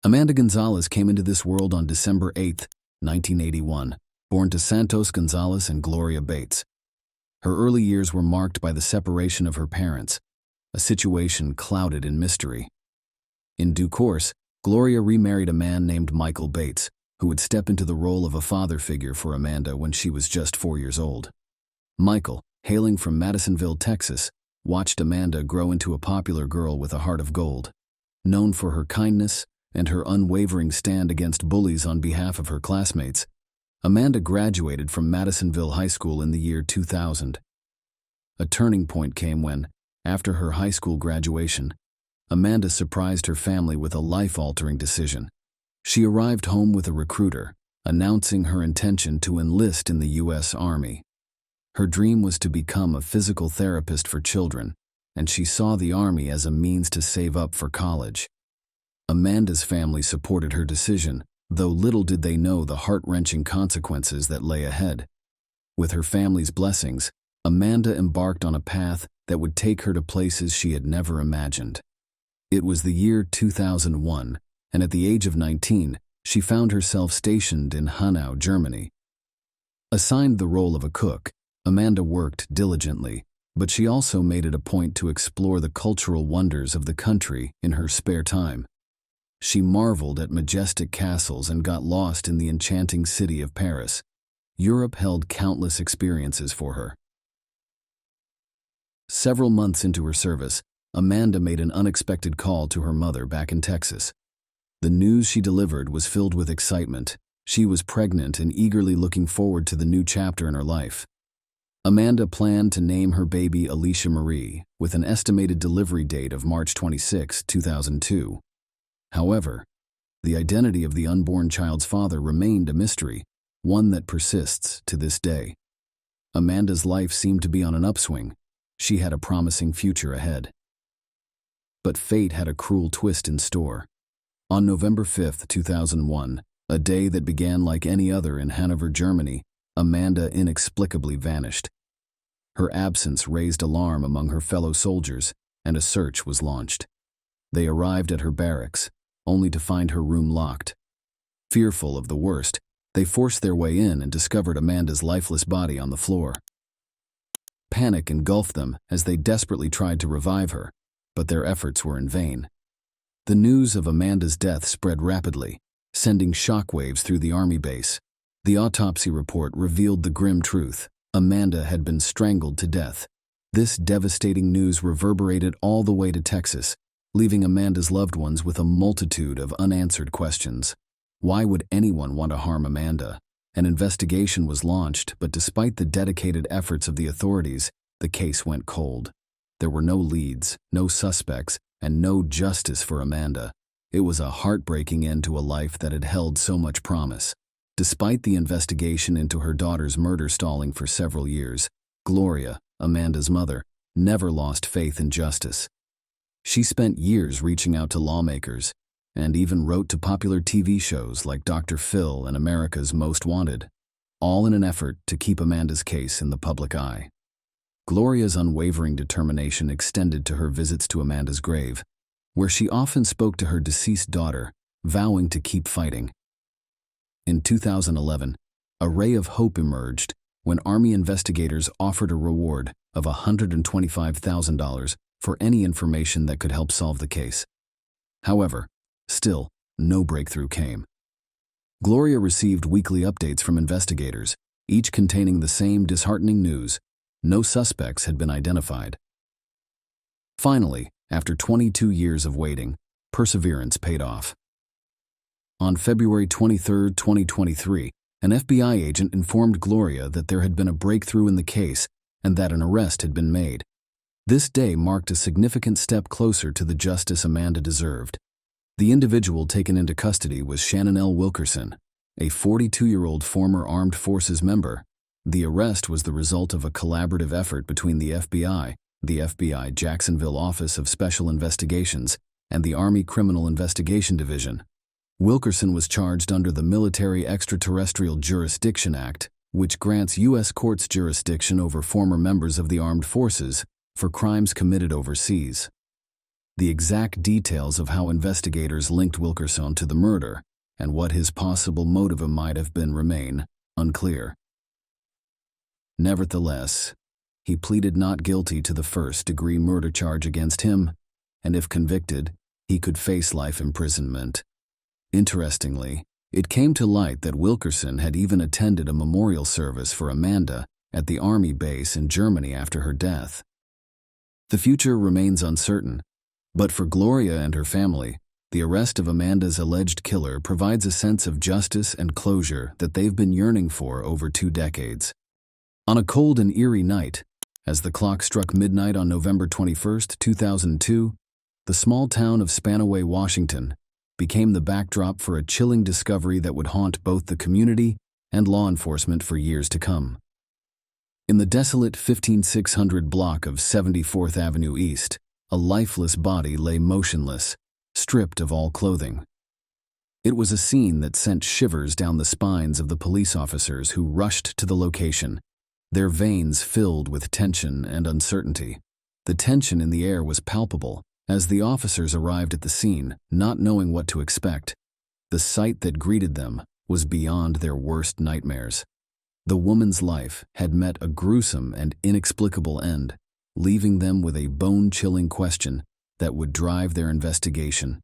Amanda Gonzalez came into this world on December 8, 1981, born to Santos Gonzalez and Gloria Bates. Her early years were marked by the separation of her parents, a situation clouded in mystery. In due course, Gloria remarried a man named Michael Bates, who would step into the role of a father figure for Amanda when she was just 4 years old. Michael, hailing from Madisonville, Texas, watched Amanda grow into a popular girl with a heart of gold. Known for her kindness and her unwavering stand against bullies on behalf of her classmates, Amanda graduated from Madisonville High School in the year 2000. A turning point came when, after her high school graduation, Amanda surprised her family with a life-altering decision. She arrived home with a recruiter, announcing her intention to enlist in the U.S. Army. Her dream was to become a physical therapist for children, and she saw the Army as a means to save up for college. Amanda's family supported her decision, though little did they know the heart-wrenching consequences that lay ahead. With her family's blessings, Amanda embarked on a path that would take her to places she had never imagined. It was the year 2001, and at the age of 19, she found herself stationed in Hanau, Germany. Assigned the role of a cook, Amanda worked diligently, but she also made it a point to explore the cultural wonders of the country in her spare time. She marveled at majestic castles and got lost in the enchanting city of Paris. Europe held countless experiences for her. Several months into her service, Amanda made an unexpected call to her mother back in Texas. The news she delivered was filled with excitement. She was pregnant and eagerly looking forward to the new chapter in her life. Amanda planned to name her baby Alicia Marie, with an estimated delivery date of March 26, 2002. However, the identity of the unborn child's father remained a mystery, one that persists to this day. Amanda's life seemed to be on an upswing. She had a promising future ahead. But fate had a cruel twist in store. On November 5, 2001, a day that began like any other in Hanover, Germany, Amanda inexplicably vanished. Her absence raised alarm among her fellow soldiers, and a search was launched. They arrived at her barracks, only to find her room locked. Fearful of the worst, they forced their way in and discovered Amanda's lifeless body on the floor. Panic engulfed them as they desperately tried to revive her, but their efforts were in vain. The news of Amanda's death spread rapidly, sending shockwaves through the Army base. The autopsy report revealed the grim truth: Amanda had been strangled to death. This devastating news reverberated all the way to Texas, leaving Amanda's loved ones with a multitude of unanswered questions. Why would anyone want to harm Amanda? An investigation was launched, but despite the dedicated efforts of the authorities, the case went cold. There were no leads, no suspects, and no justice for Amanda. It was a heartbreaking end to a life that had held so much promise. Despite the investigation into her daughter's murder stalling for several years, Gloria, Amanda's mother, never lost faith in justice. She spent years reaching out to lawmakers, and even wrote to popular TV shows like Dr. Phil and America's Most Wanted, all in an effort to keep Amanda's case in the public eye. Gloria's unwavering determination extended to her visits to Amanda's grave, where she often spoke to her deceased daughter, vowing to keep fighting. In 2011, a ray of hope emerged when Army investigators offered a reward of $125,000 for any information that could help solve the case. However, still, no breakthrough came. Gloria received weekly updates from investigators, each containing the same disheartening news: no suspects had been identified. Finally, after 22 years of waiting, perseverance paid off. On February 23, 2023, an FBI agent informed Gloria that there had been a breakthrough in the case and that an arrest had been made. This day marked a significant step closer to the justice Amanda deserved. The individual taken into custody was Shannon L. Wilkerson, a 42-year-old former Armed Forces member. The arrest was the result of a collaborative effort between the FBI Jacksonville Office of Special Investigations, and the Army Criminal Investigation Division. Wilkerson was charged under the Military Extraterrestrial Jurisdiction Act, which grants U.S. courts jurisdiction over former members of the armed forces for crimes committed overseas. The exact details of how investigators linked Wilkerson to the murder and what his possible motive might have been remain unclear. Nevertheless, he pleaded not guilty to the first-degree murder charge against him, and if convicted, he could face life imprisonment. Interestingly, it came to light that Wilkerson had even attended a memorial service for Amanda at the Army base in Germany after her death. The future remains uncertain, but for Gloria and her family, the arrest of Amanda's alleged killer provides a sense of justice and closure that they've been yearning for over 2 decades. On a cold and eerie night, as the clock struck midnight on November 21, 2002, the small town of Spanaway, Washington, became the backdrop for a chilling discovery that would haunt both the community and law enforcement for years to come. In the desolate 15600 block of 74th Avenue East, a lifeless body lay motionless, stripped of all clothing. It was a scene that sent shivers down the spines of the police officers who rushed to the location, their veins filled with tension and uncertainty. The tension in the air was palpable as the officers arrived at the scene, not knowing what to expect. The sight that greeted them was beyond their worst nightmares. The woman's life had met a gruesome and inexplicable end, leaving them with a bone-chilling question that would drive their investigation.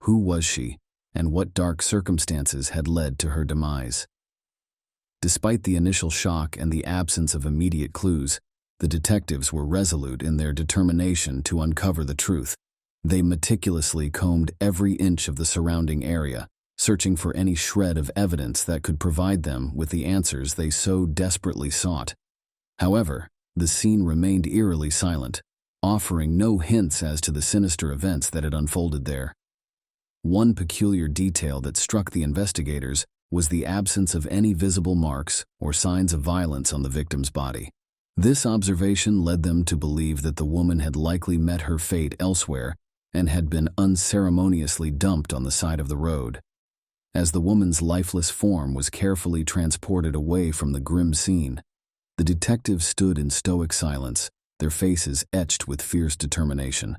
Who was she, and what dark circumstances had led to her demise? Despite the initial shock and the absence of immediate clues, the detectives were resolute in their determination to uncover the truth. They meticulously combed every inch of the surrounding area, searching for any shred of evidence that could provide them with the answers they so desperately sought. However, the scene remained eerily silent, offering no hints as to the sinister events that had unfolded there. One peculiar detail that struck the investigators was the absence of any visible marks or signs of violence on the victim's body. This observation led them to believe that the woman had likely met her fate elsewhere and had been unceremoniously dumped on the side of the road. As the woman's lifeless form was carefully transported away from the grim scene, the detectives stood in stoic silence, their faces etched with fierce determination.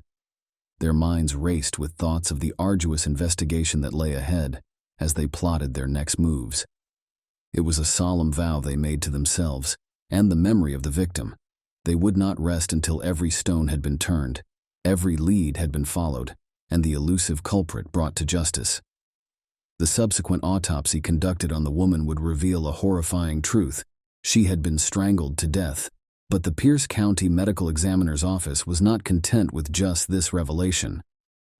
Their minds raced with thoughts of the arduous investigation that lay ahead as they plotted their next moves. It was a solemn vow they made to themselves and the memory of the victim. They would not rest until every stone had been turned, every lead had been followed, and the elusive culprit brought to justice. The subsequent autopsy conducted on the woman would reveal a horrifying truth. She had been strangled to death, but the Pierce County Medical Examiner's Office was not content with just this revelation.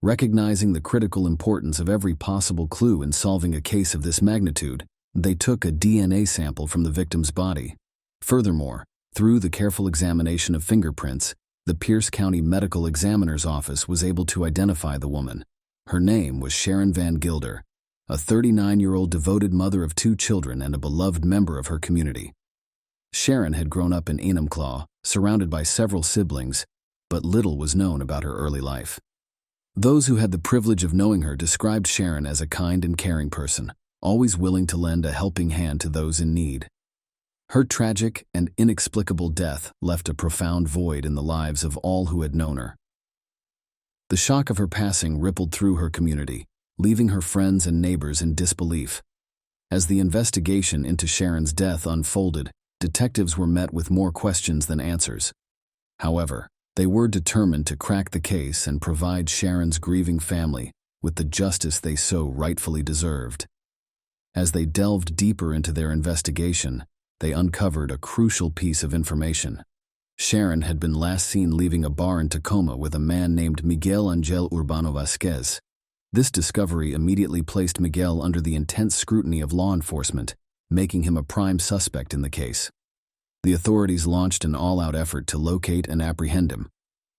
Recognizing the critical importance of every possible clue in solving a case of this magnitude, they took a DNA sample from the victim's body. Furthermore, through the careful examination of fingerprints, the Pierce County Medical Examiner's Office was able to identify the woman. Her name was Sharon Van Gilder, a 39-year-old devoted mother of 2 children and a beloved member of her community. Sharon had grown up in Enumclaw, surrounded by several siblings, but little was known about her early life. Those who had the privilege of knowing her described Sharon as a kind and caring person, always willing to lend a helping hand to those in need. Her tragic and inexplicable death left a profound void in the lives of all who had known her. The shock of her passing rippled through her community, leaving her friends and neighbors in disbelief. As the investigation into Sharon's death unfolded, detectives were met with more questions than answers. However, they were determined to crack the case and provide Sharon's grieving family with the justice they so rightfully deserved. As they delved deeper into their investigation, they uncovered a crucial piece of information. Sharon had been last seen leaving a bar in Tacoma with a man named Miguel Angel Urbano Vasquez. This discovery immediately placed Miguel under the intense scrutiny of law enforcement, making him a prime suspect in the case. The authorities launched an all-out effort to locate and apprehend him.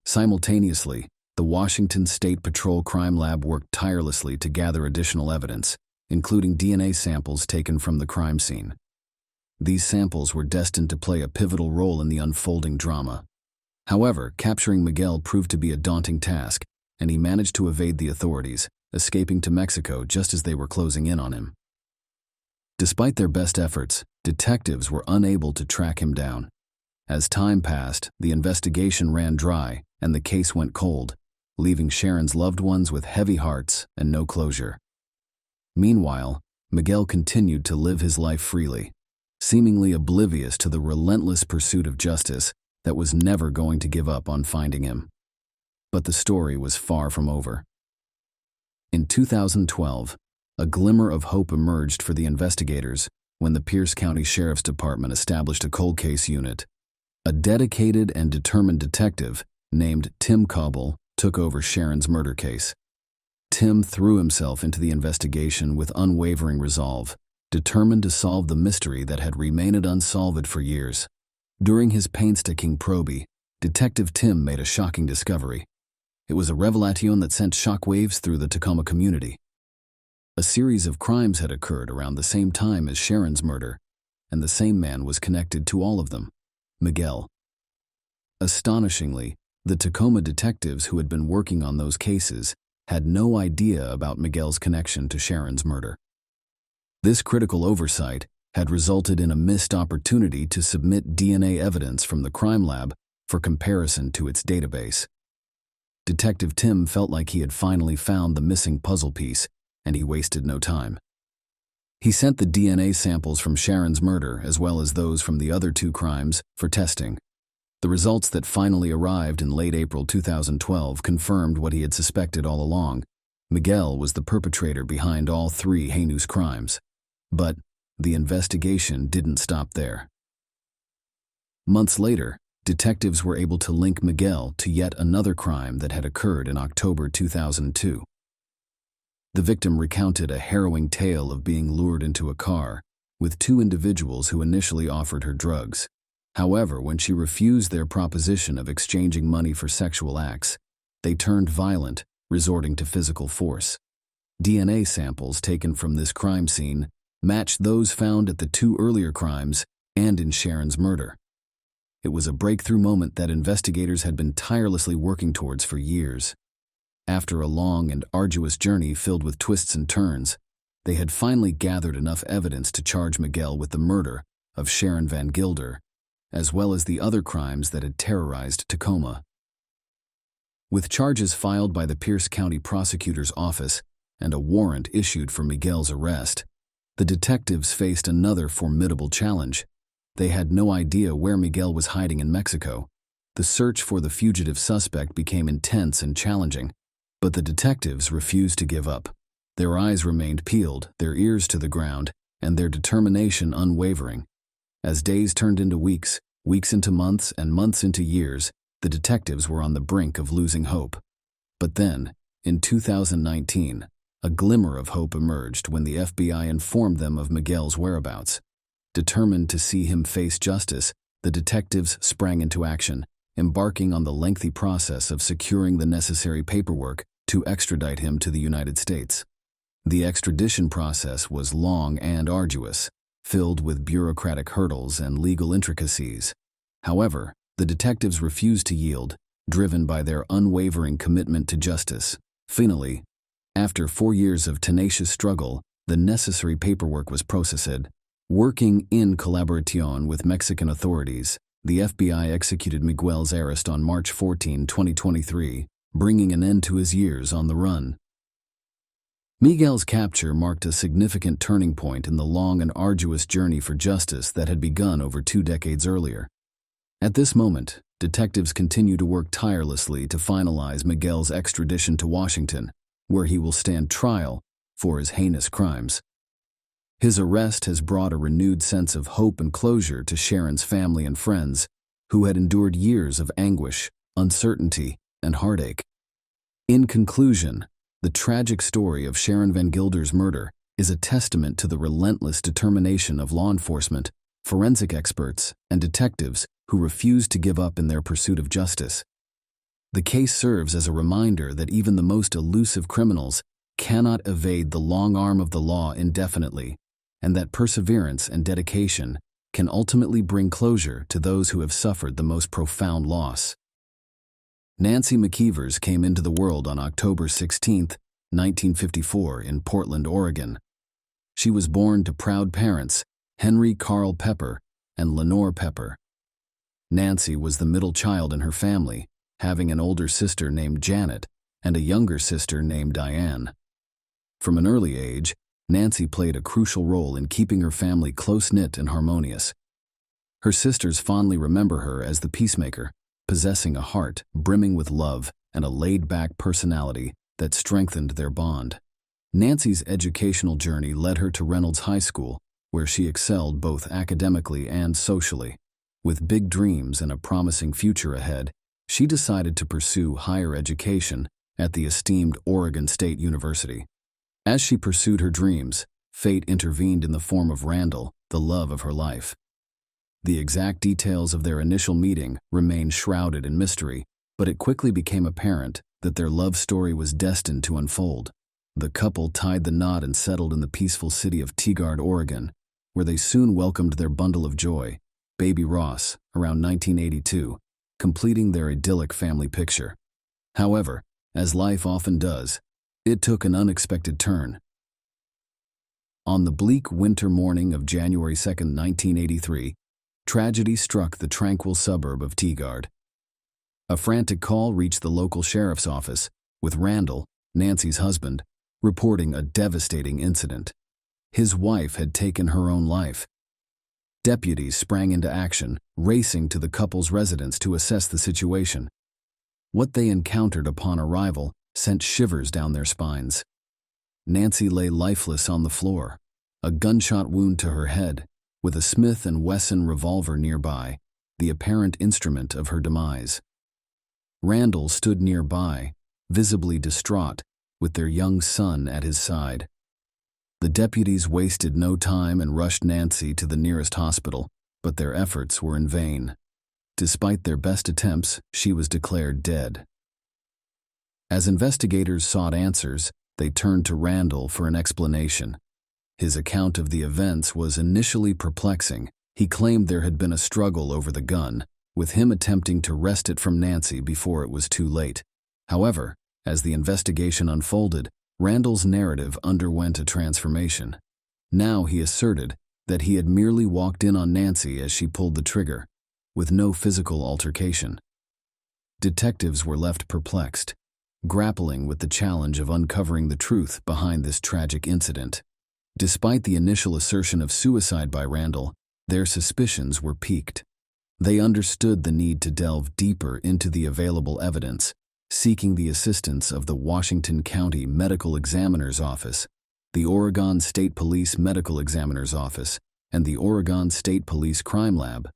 Simultaneously, the Washington State Patrol Crime Lab worked tirelessly to gather additional evidence, including DNA samples taken from the crime scene. These samples were destined to play a pivotal role in the unfolding drama. However, capturing Miguel proved to be a daunting task, and he managed to evade the authorities, escaping to Mexico just as they were closing in on him. Despite their best efforts, detectives were unable to track him down. As time passed, the investigation ran dry, and the case went cold, leaving Sharon's loved ones with heavy hearts and no closure. Meanwhile, Miguel continued to live his life freely, seemingly oblivious to the relentless pursuit of justice that was never going to give up on finding him. But the story was far from over. In 2012, a glimmer of hope emerged for the investigators when the Pierce County Sheriff's Department established a cold case unit. A dedicated and determined detective named Tim Cobble took over Sharon's murder case. Tim threw himself into the investigation with unwavering resolve, determined to solve the mystery that had remained unsolved for years. During his painstaking probe, Detective Tim made a shocking discovery. It was a revelation that sent shockwaves through the Tacoma community. A series of crimes had occurred around the same time as Sharon's murder, and the same man was connected to all of them: Miguel. Astonishingly, the Tacoma detectives who had been working on those cases had no idea about Miguel's connection to Sharon's murder. This critical oversight had resulted in a missed opportunity to submit DNA evidence from the crime lab for comparison to its database. Detective Tim felt like he had finally found the missing puzzle piece, and he wasted no time. He sent the DNA samples from Sharon's murder, as well as those from the other two crimes, for testing. The results that finally arrived in late April 2012 confirmed what he had suspected all along: Miguel was the perpetrator behind all three heinous crimes. But the investigation didn't stop there. Months later, detectives were able to link Miguel to yet another crime that had occurred in October 2002. The victim recounted a harrowing tale of being lured into a car with two individuals who initially offered her drugs. However, when she refused their proposition of exchanging money for sexual acts, they turned violent, resorting to physical force. DNA samples taken from this crime scene matched those found at the two earlier crimes and in Sharon's murder. It was a breakthrough moment that investigators had been tirelessly working towards for years. After a long and arduous journey filled with twists and turns, they had finally gathered enough evidence to charge Miguel with the murder of Sharon Van Gilder, as well as the other crimes that had terrorized Tacoma. With charges filed by the Pierce County Prosecutor's Office and a warrant issued for Miguel's arrest, the detectives faced another formidable challenge. They had no idea where Miguel was hiding in Mexico. The search for the fugitive suspect became intense and challenging, but the detectives refused to give up. Their eyes remained peeled, their ears to the ground, and their determination unwavering. As days turned into weeks, weeks into months, and months into years, the detectives were on the brink of losing hope. But then, in 2019, a glimmer of hope emerged when the FBI informed them of Miguel's whereabouts. Determined to see him face justice, the detectives sprang into action, embarking on the lengthy process of securing the necessary paperwork to extradite him to the United States. The extradition process was long and arduous, filled with bureaucratic hurdles and legal intricacies. However, the detectives refused to yield, driven by their unwavering commitment to justice. Finally, after 4 years of tenacious struggle, the necessary paperwork was processed. Working in collaboration with Mexican authorities, the FBI executed Miguel's arrest on March 14, 2023, bringing an end to his years on the run. Miguel's capture marked a significant turning point in the long and arduous journey for justice that had begun over 2 decades earlier. At this moment, detectives continue to work tirelessly to finalize Miguel's extradition to Washington, where he will stand trial for his heinous crimes. His arrest has brought a renewed sense of hope and closure to Sharon's family and friends, who had endured years of anguish, uncertainty, and heartache. In conclusion, the tragic story of Sharon Van Gilder's murder is a testament to the relentless determination of law enforcement, forensic experts, and detectives who refuse to give up in their pursuit of justice. The case serves as a reminder that even the most elusive criminals cannot evade the long arm of the law indefinitely, and that perseverance and dedication can ultimately bring closure to those who have suffered the most profound loss. Nancy McKeevers came into the world on October 16, 1954, in Portland, Oregon. She was born to proud parents, Henry Carl Pepper and Lenore Pepper. Nancy was the middle child in her family, having an older sister named Janet and a younger sister named Diane. From an early age, Nancy played a crucial role in keeping her family close-knit and harmonious. Her sisters fondly remember her as the peacemaker, possessing a heart brimming with love and a laid-back personality that strengthened their bond. Nancy's educational journey led her to Reynolds High School, where she excelled both academically and socially. With big dreams and a promising future ahead, she decided to pursue higher education at the esteemed Oregon State University. As she pursued her dreams, fate intervened in the form of Randall, the love of her life. The exact details of their initial meeting remain shrouded in mystery, but it quickly became apparent that their love story was destined to unfold. The couple tied the knot and settled in the peaceful city of Tigard, Oregon, where they soon welcomed their bundle of joy, baby Ross, around 1982, completing their idyllic family picture. However, as life often does, it took an unexpected turn. On the bleak winter morning of January 2, 1983, tragedy struck the tranquil suburb of Tigard. A frantic call reached the local sheriff's office, with Randall, Nancy's husband, reporting a devastating incident. His wife had taken her own life. Deputies sprang into action, racing to the couple's residence to assess the situation. What they encountered upon arrival sent shivers down their spines. Nancy lay lifeless on the floor, a gunshot wound to her head, with a Smith & Wesson revolver nearby, the apparent instrument of her demise. Randall stood nearby, visibly distraught, with their young son at his side. The deputies wasted no time and rushed Nancy to the nearest hospital, but their efforts were in vain. Despite their best attempts, she was declared dead. As investigators sought answers, they turned to Randall for an explanation. His account of the events was initially perplexing. He claimed there had been a struggle over the gun, with him attempting to wrest it from Nancy before it was too late. However, as the investigation unfolded, Randall's narrative underwent a transformation. Now he asserted that he had merely walked in on Nancy as she pulled the trigger, with no physical altercation. Detectives were left perplexed, grappling with the challenge of uncovering the truth behind this tragic incident. Despite the initial assertion of suicide by Randall, their suspicions were piqued. They understood the need to delve deeper into the available evidence, seeking the assistance of the Washington County Medical Examiner's Office, the Oregon State Police Medical Examiner's Office, and the Oregon State Police Crime Lab.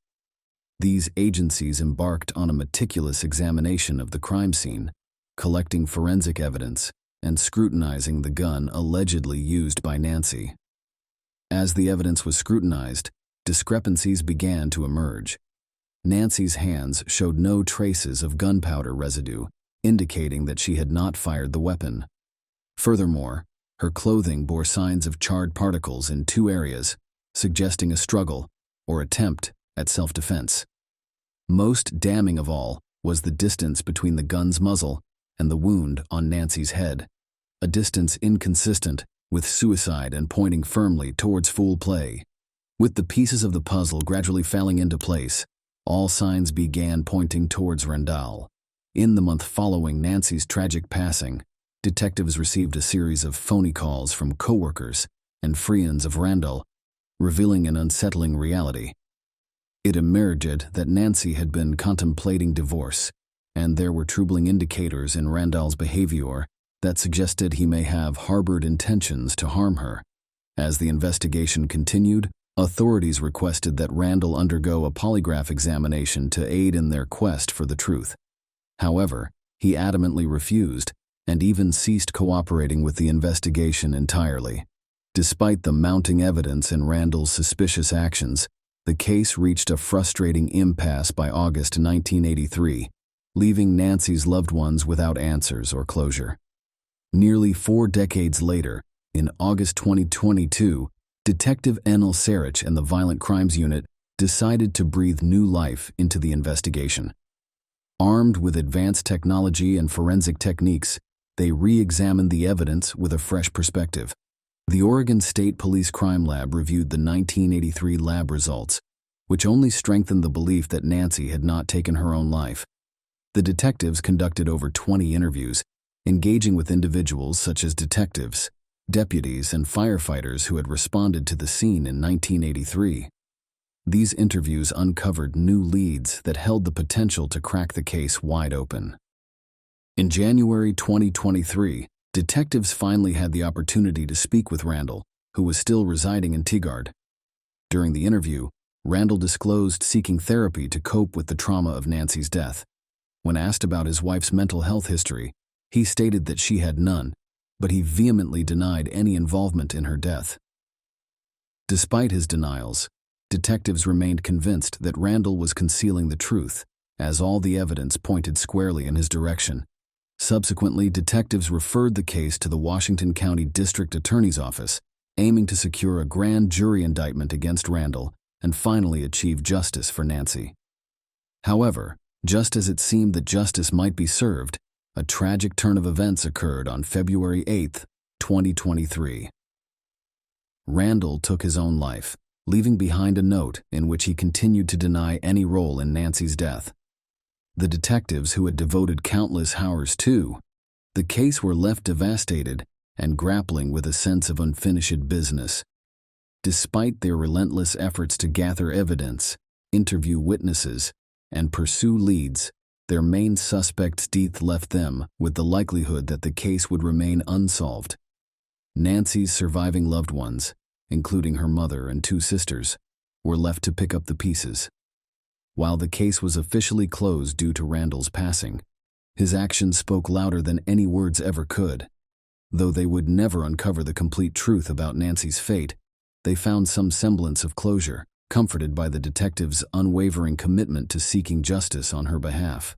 These agencies embarked on a meticulous examination of the crime scene, collecting forensic evidence and scrutinizing the gun allegedly used by Nancy. As the evidence was scrutinized, discrepancies began to emerge. Nancy's hands showed no traces of gunpowder residue, indicating that she had not fired the weapon. Furthermore, her clothing bore signs of charred particles in 2 areas, suggesting a struggle or attempt at self-defense. Most damning of all was the distance between the gun's muzzle and the wound on Nancy's head, a distance inconsistent with suicide and pointing firmly towards foul play. With the pieces of the puzzle gradually falling into place, all signs began pointing towards Randall. In the month following Nancy's tragic passing, detectives received a series of phony calls from coworkers and friends of Randall, revealing an unsettling reality. It emerged that Nancy had been contemplating divorce, and there were troubling indicators in Randall's behavior that suggested he may have harbored intentions to harm her. As the investigation continued, authorities requested that Randall undergo a polygraph examination to aid in their quest for the truth. However, he adamantly refused and even ceased cooperating with the investigation entirely. Despite the mounting evidence in Randall's suspicious actions, the case reached a frustrating impasse by August 1983, leaving Nancy's loved ones without answers or closure. Nearly 4 decades later, in August 2022, Detective Enel Sarich and the Violent Crimes Unit decided to breathe new life into the investigation. Armed with advanced technology and forensic techniques, they re-examined the evidence with a fresh perspective. The Oregon State Police Crime Lab reviewed the 1983 lab results, which only strengthened the belief that Nancy had not taken her own life. The detectives conducted over 20 interviews, engaging with individuals such as detectives, deputies, and firefighters who had responded to the scene in 1983. These interviews uncovered new leads that held the potential to crack the case wide open. In January 2023, detectives finally had the opportunity to speak with Randall, who was still residing in Tigard. During the interview, Randall disclosed seeking therapy to cope with the trauma of Nancy's death. When asked about his wife's mental health history, he stated that she had none, but he vehemently denied any involvement in her death. Despite his denials, detectives remained convinced that Randall was concealing the truth, as all the evidence pointed squarely in his direction. Subsequently, detectives referred the case to the Washington County District Attorney's Office, aiming to secure a grand jury indictment against Randall and finally achieve justice for Nancy. However, just as it seemed that justice might be served, a tragic turn of events occurred on February 8, 2023. Randall took his own life, leaving behind a note in which he continued to deny any role in Nancy's death. The detectives who had devoted countless hours to the case were left devastated and grappling with a sense of unfinished business. Despite their relentless efforts to gather evidence, interview witnesses, and pursue leads, their main suspect's death left them with the likelihood that the case would remain unsolved. Nancy's surviving loved ones, including her mother and 2 sisters, were left to pick up the pieces. While the case was officially closed due to Randall's passing, his actions spoke louder than any words ever could. Though they would never uncover the complete truth about Nancy's fate, they found some semblance of closure, comforted by the detectives' unwavering commitment to seeking justice on her behalf.